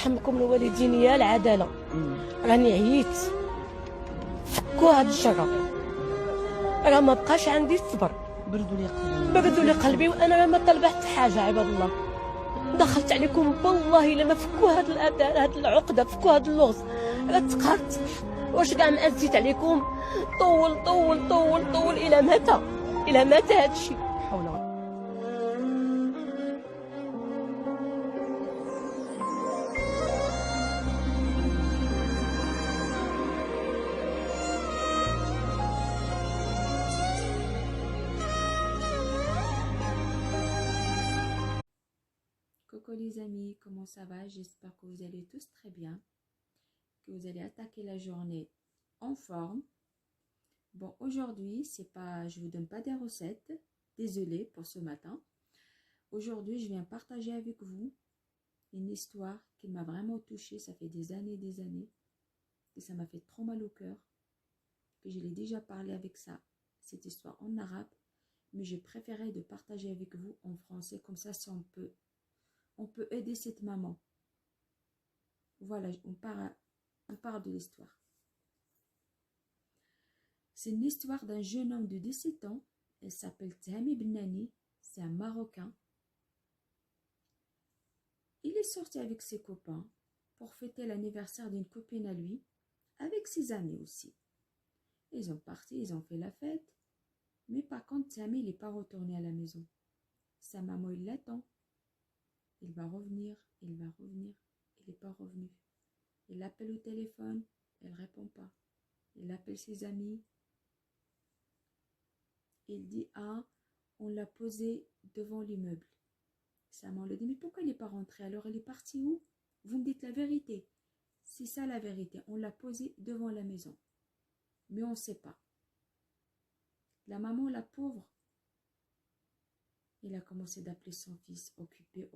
يرحمكم الوالدين يا العداله. راني عييت، فكوا هاد الشر، راه ما بقاش عندي الصبر. بردوا لي قلبي وانا ما طلبت حتى حاجه. عباد الله دخلت عليكم والله الا ما فكوا هاد هاد العقده، فكوا هاد اللغز. انا تقهرت. واش كاع ما ازيت عليكم؟ طول طول طول طول الى متى؟ الى متى هاد الشيء؟ حول ولا Coucou les amis, comment ça va? J'espère que vous allez tous très bien, que vous allez attaquer la journée en forme. Bon, aujourd'hui, je vous donne pas des recettes, désolée pour ce matin. Aujourd'hui, je viens partager avec vous une histoire qui m'a vraiment touchée. Ça fait des années, et ça m'a fait trop mal au cœur, que je l'ai déjà parlé avec cette histoire en arabe, mais j'ai préféré de partager avec vous en français, comme ça, si on peut aider cette maman. Voilà, on part de l'histoire. C'est une histoire d'un jeune homme de 17 ans. Il s'appelle Tahami Bennani. C'est un Marocain. Il est sorti avec ses copains pour fêter l'anniversaire d'une copine à lui, avec ses amis aussi. Ils ont parti, ils ont fait la fête. Mais par contre, Tahami, il n'est pas retourné à la maison. Sa maman, il l'attend. Il va revenir, il n'est pas revenu. Il appelle au téléphone, elle ne répond pas. Il appelle ses amis. Il dit, on l'a posé devant l'immeuble. Sa maman lui dit, mais pourquoi il n'est pas rentré? Alors il est parti où? Vous me dites la vérité. C'est ça la vérité. On l'a posé devant la maison. Mais on ne sait pas. La maman, la pauvre, il a commencé d'appeler son fils, occupé.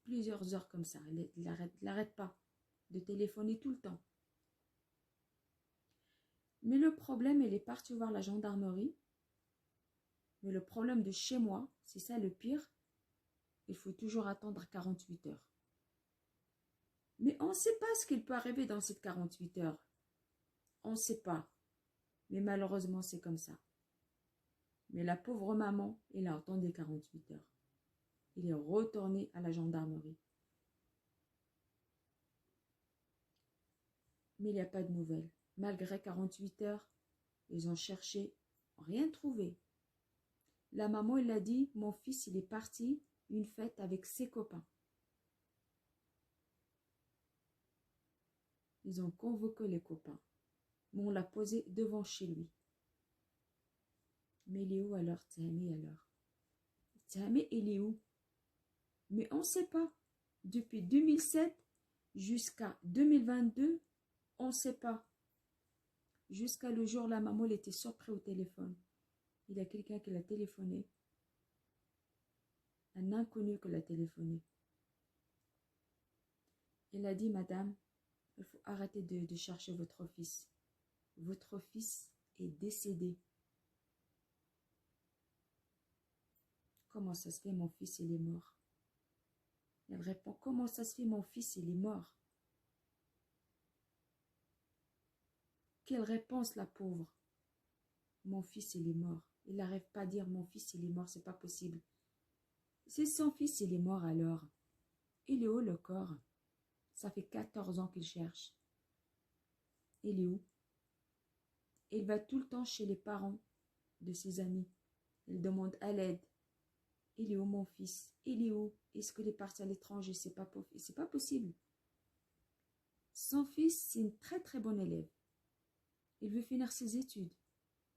Plusieurs heures comme ça. Il n'arrête pas de téléphoner tout le temps. Mais le problème, il est parti voir la gendarmerie. Mais le problème de chez moi, c'est ça le pire, il faut toujours attendre 48 heures. Mais on ne sait pas ce qu'il peut arriver dans ces 48 heures. On ne sait pas. Mais malheureusement, c'est comme ça. Mais la pauvre maman, elle a attendu 48 heures. Il est retourné à la gendarmerie. Mais il n'y a pas de nouvelles. Malgré 48 heures, ils ont cherché, rien trouvé. La maman, elle a dit, mon fils, il est parti une fête avec ses copains. Ils ont convoqué les copains. Mais on l'a posé devant chez lui. Mais il est où alors, Tahami, alors? Tahami, il est où? Mais on ne sait pas. Depuis 2007 jusqu'à 2022, on ne sait pas. Jusqu'à le jour, la maman, elle était surprise au téléphone. Il y a quelqu'un qui l'a téléphoné. Un inconnu qui l'a téléphoné. Il a dit, madame, il faut arrêter de chercher votre fils. Votre fils est décédé. Comment ça se fait, mon fils, il est mort? Elle répond, comment ça se fait, mon fils, il est mort? Quelle réponse, la pauvre? Mon fils, il est mort. Il n'arrive pas à dire, mon fils, il est mort, c'est pas possible. C'est son fils, il est mort alors. Il est où le corps? Ça fait 14 ans qu'il cherche. Il est où? Il va tout le temps chez les parents de ses amis. Il demande à l'aide. Il est où mon fils? Il est où? Est-ce qu'il est parti à l'étranger? C'est pas possible. Son fils, c'est une très très bonne élève. Il veut finir ses études.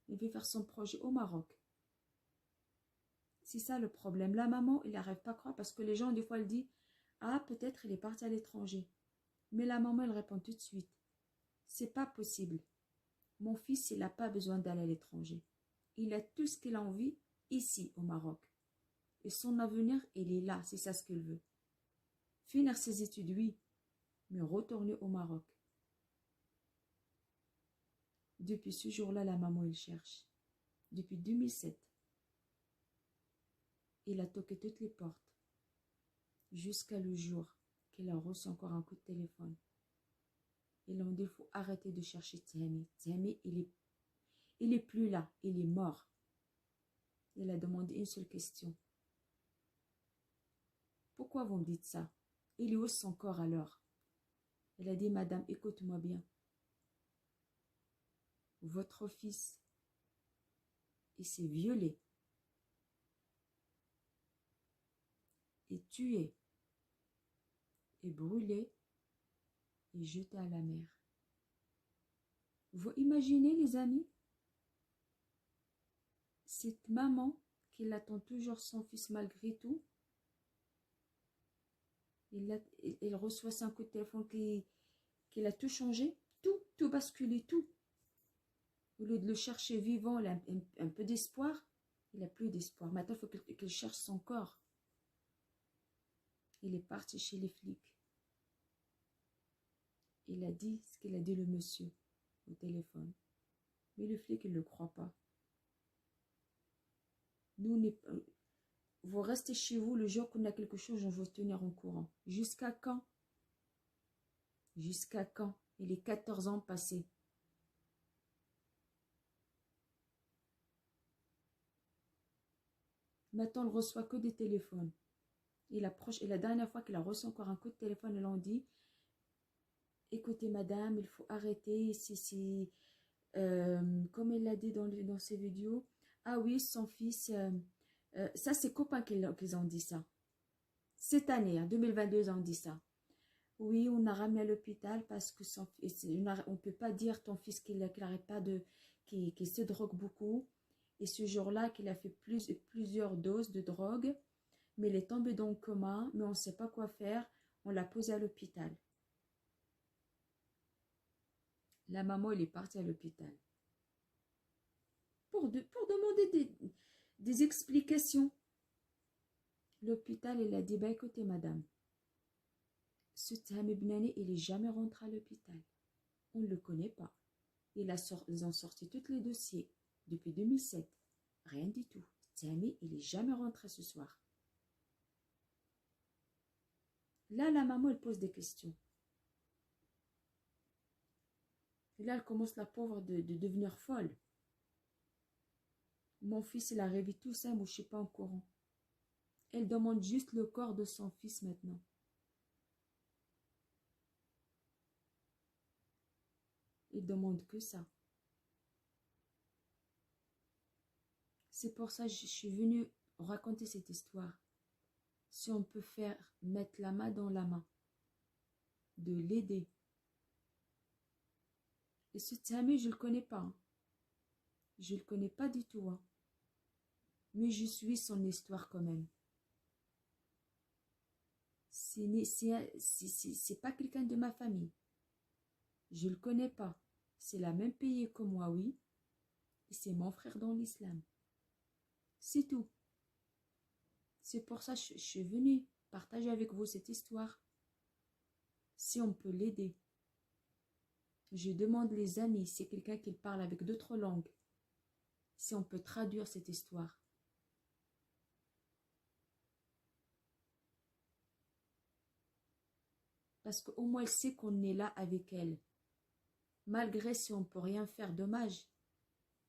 Il veut faire son projet au Maroc. C'est ça le problème. La maman, il n'arrive pas à croire parce que les gens, des fois, elle disent, peut-être il est parti à l'étranger. Mais la maman, elle répond tout de suite, c'est pas possible. Mon fils, il n'a pas besoin d'aller à l'étranger. Il a tout ce qu'il a envie ici, au Maroc. Et son avenir, il est là, c'est ça ce qu'il veut. Finir ses études, oui, mais retourner au Maroc. Depuis ce jour-là, la maman, il cherche. Depuis 2007. Il a toqué toutes les portes. Jusqu'à le jour qu'elle a reçu encore un coup de téléphone. Et l'on dit, il faut arrêter de chercher Tihami. Tihami, il est plus là, il est mort. Elle a demandé une seule question. Pourquoi vous me dites ça? Il est où son corps alors? Elle a dit, madame, écoute-moi bien. Votre fils, il s'est violé et tué et brûlé et jeté à la mer. Vous imaginez, les amis? Cette maman qui attend toujours son fils malgré tout, il reçoit un coup de téléphone qui a tout changé, tout basculé, tout. Au lieu de le chercher vivant, il a un peu d'espoir, il n'a plus d'espoir. Maintenant, il faut qu'il cherche son corps. Il est parti chez les flics. Il a dit ce qu'il a dit le monsieur au téléphone. Mais le flic, il ne le croit pas. Vous restez chez vous, le jour qu'on a quelque chose, on va vous tenir au courant. Jusqu'à quand? Jusqu'à quand? Il est 14 ans passés. Maintenant, il ne reçoit que des téléphones. Et la dernière fois qu'il a reçu encore un coup de téléphone, ils l'ont dit, écoutez madame, il faut arrêter, comme il l'a dit dans ses vidéos, ah oui, son fils, ça c'est copains qu'ils ont dit ça. Cette année, en 2022, ils ont dit ça. Oui, on a ramené à l'hôpital parce que on ne peut pas dire ton fils qu'il n'arrête pas qu'il se drogue beaucoup. Et ce jour-là, qu'il a fait plusieurs doses de drogue, mais il est tombé dans le coma, mais on ne sait pas quoi faire. On l'a posé à l'hôpital. La maman, elle est partie à l'hôpital pour demander des explications. L'hôpital, il a dit, bah, écoutez, madame, ce Tihami Benani, il n'est jamais rentré à l'hôpital. On ne le connaît pas. Ils ont sorti tous les dossiers depuis 2007. Rien du tout. Tihami, il n'est jamais rentré ce soir. Là, la maman, elle pose des questions. Et là, elle commence, la pauvre, de devenir folle. Mon fils, il a rêvé tout ça, moi, je ne suis pas au courant. Elle demande juste le corps de son fils maintenant. Il demande que ça. C'est pour ça que je suis venue raconter cette histoire. Si on peut mettre la main dans la main, de l'aider. Et ce Tihami, je ne le connais pas. Hein. Je ne le connais pas du tout. Hein. Mais je suis son histoire quand même. C'est pas quelqu'un de ma famille. Je ne le connais pas. C'est la même pays que moi, oui. Et c'est mon frère dans l'islam. C'est tout. C'est pour ça que je suis venue partager avec vous cette histoire. Si on peut l'aider. Je demande les amis, c'est quelqu'un qui parle avec d'autres langues. Si on peut traduire cette histoire. Parce qu'au moins elle sait qu'on est là avec elle. Malgré si on ne peut rien faire, dommage.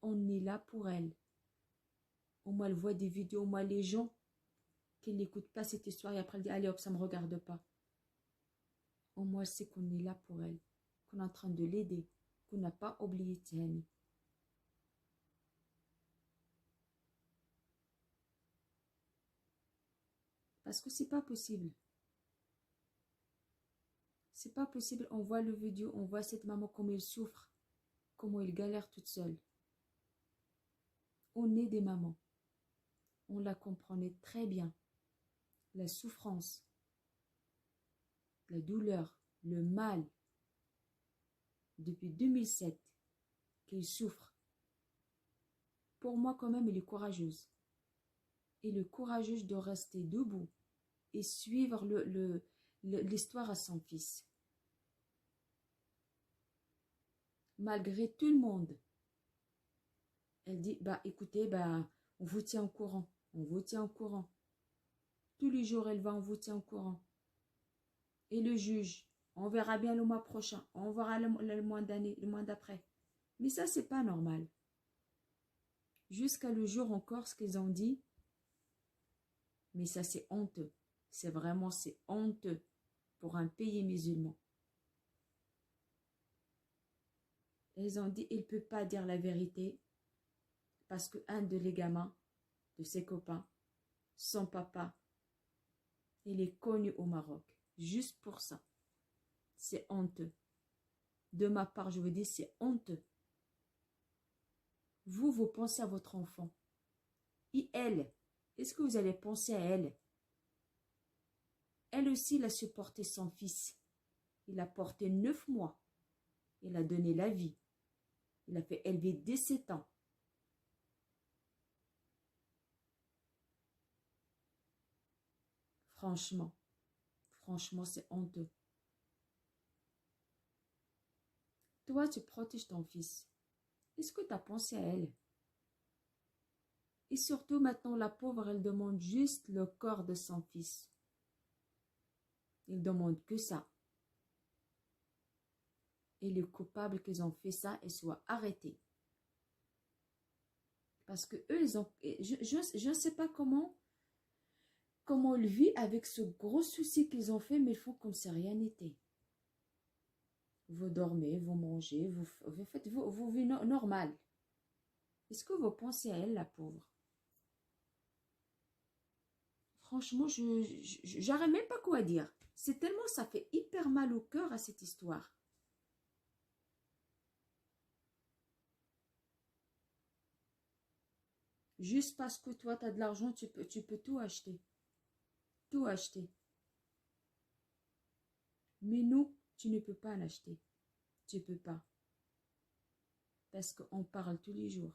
On est là pour elle. Au moins elle voit des vidéos, au moins les gens qui n'écoutent pas cette histoire et après elle dit allez hop, ça ne me regarde pas. Au moins elle sait qu'on est là pour elle. Qu'on est en train de l'aider. Qu'on n'a pas oublié Tihami. Parce que c'est pas possible. C'est pas possible. On voit le vidéo, on voit cette maman comme elle souffre, comment elle galère toute seule. On est des mamans. On la comprenait très bien. La souffrance, la douleur, le mal. Depuis 2007, qu'elle souffre. Pour moi, quand même, elle est courageuse. Elle est courageuse de rester debout et suivre l'histoire à son fils. Malgré tout le monde. Elle dit, bah écoutez, bah, on vous tient au courant. On vous tient au courant. Tous les jours, elle va, on vous tient au courant. Et le juge, on verra bien le mois prochain, on verra le mois d'année, le mois d'après. Mais ça, c'est pas normal. Jusqu'à le jour encore, ce qu'ils ont dit, mais ça, c'est honteux. C'est vraiment, c'est honteux pour un pays musulman. Ils ont dit, il ne peut pas dire la vérité parce qu'un de les gamins, de ses copains, son papa, il est connu au Maroc. Juste pour ça. C'est honteux. De ma part, je vous dis, c'est honteux. Vous pensez à votre enfant. Et elle, est-ce que vous allez penser à elle? Elle aussi, elle a supporté son fils. Il a porté 9 mois. Il a donné la vie. Il a fait élever dès 7 ans. Franchement, c'est honteux. Toi, tu protèges ton fils. Est-ce que tu as pensé à elle? Et surtout, maintenant, la pauvre, elle demande juste le corps de son fils. Il demande que ça. Et les coupables qu'ils ont fait ça, ils soient arrêtés. Parce que eux, ils ont... Je ne sais pas comment ils vivent avec ce gros souci qu'ils ont fait, mais ils font comme si rien n'était. Vous dormez, vous mangez, vous faites vos vies normales. Est-ce que vous pensez à elle, la pauvre? Franchement, je n'arrive même pas quoi dire. C'est tellement, ça fait hyper mal au cœur à cette histoire. Juste parce que toi, tu as de l'argent, tu peux tout acheter. Tout acheter. Mais nous, tu ne peux pas l'acheter. Tu ne peux pas. Parce qu'on parle tous les jours.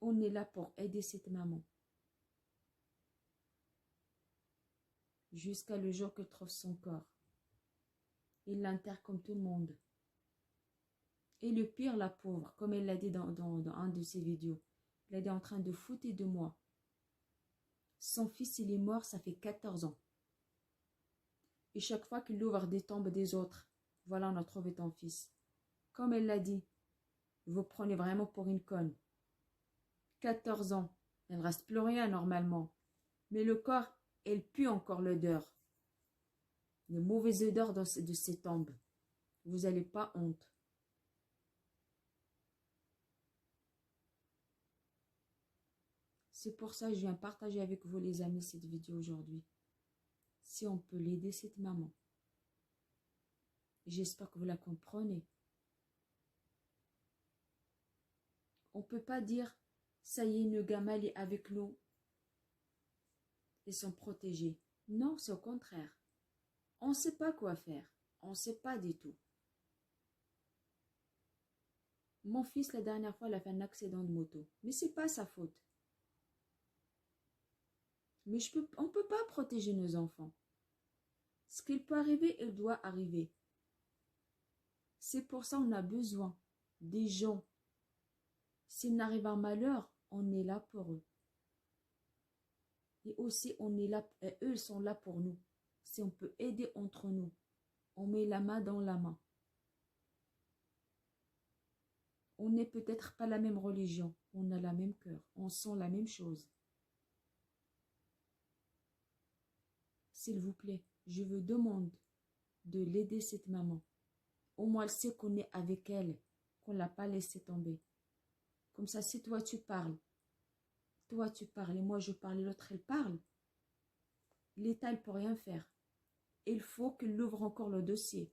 On est là pour aider cette maman. Jusqu'à le jour qu'elle trouve son corps. Il l'enterre comme tout le monde. Et le pire, la pauvre, comme elle l'a dit dans un de ses vidéos, elle est en train de foutre de moi. Son fils, il est mort, ça fait 14 ans. Et chaque fois qu'il ouvre des tombes des autres, voilà, on a trouvé ton fils. Comme elle l'a dit, vous prenez vraiment pour une conne. 14 ans, il ne reste plus rien normalement. Mais le corps, elle pue encore l'odeur. Les mauvaises odeurs de ces tombes. Vous n'avez pas honte. C'est pour ça que je viens partager avec vous, les amis, cette vidéo aujourd'hui. Si on peut l'aider, cette maman. J'espère que vous la comprenez. On ne peut pas dire, ça y est, nos gamins, elle est avec nous. Ils sont protégés. Non, c'est au contraire. On ne sait pas quoi faire. On ne sait pas du tout. Mon fils, la dernière fois, il a fait un accident de moto. Mais ce n'est pas sa faute. Mais on ne peut pas protéger nos enfants. Ce qu'il peut arriver, il doit arriver. C'est pour ça qu'on a besoin des gens. S'il n'arrive un malheur, on est là pour eux. Et aussi, on est là, eux, ils sont là pour nous. Si on peut aider entre nous, on met la main dans la main. On n'est peut-être pas la même religion, on a la même cœur, on sent la même chose. S'il vous plaît, je vous demande de l'aider cette maman. Au moins, elle sait qu'on est avec elle, qu'on ne l'a pas laissé tomber. Comme ça, si toi tu parles et moi je parle et l'autre elle parle, l'État ne peut rien faire. Il faut qu'il ouvre encore le dossier.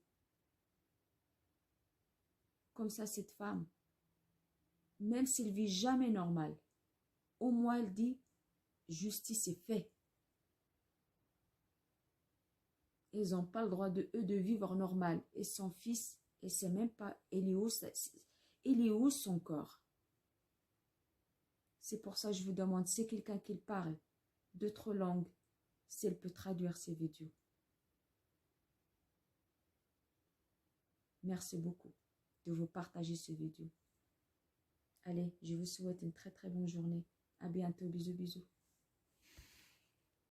Comme ça, cette femme, même s'il vit jamais normal, au moins elle dit, justice est faite. Ils n'ont pas le droit eux de vivre normal. Et son fils, il ne sait même pas, il est où son corps? C'est pour ça que je vous demande, si quelqu'un qui parle d'autres langues, si elle peut traduire ces vidéos. Merci beaucoup de vous partager ces vidéos. Allez, je vous souhaite une très très bonne journée. À bientôt, bisous bisous.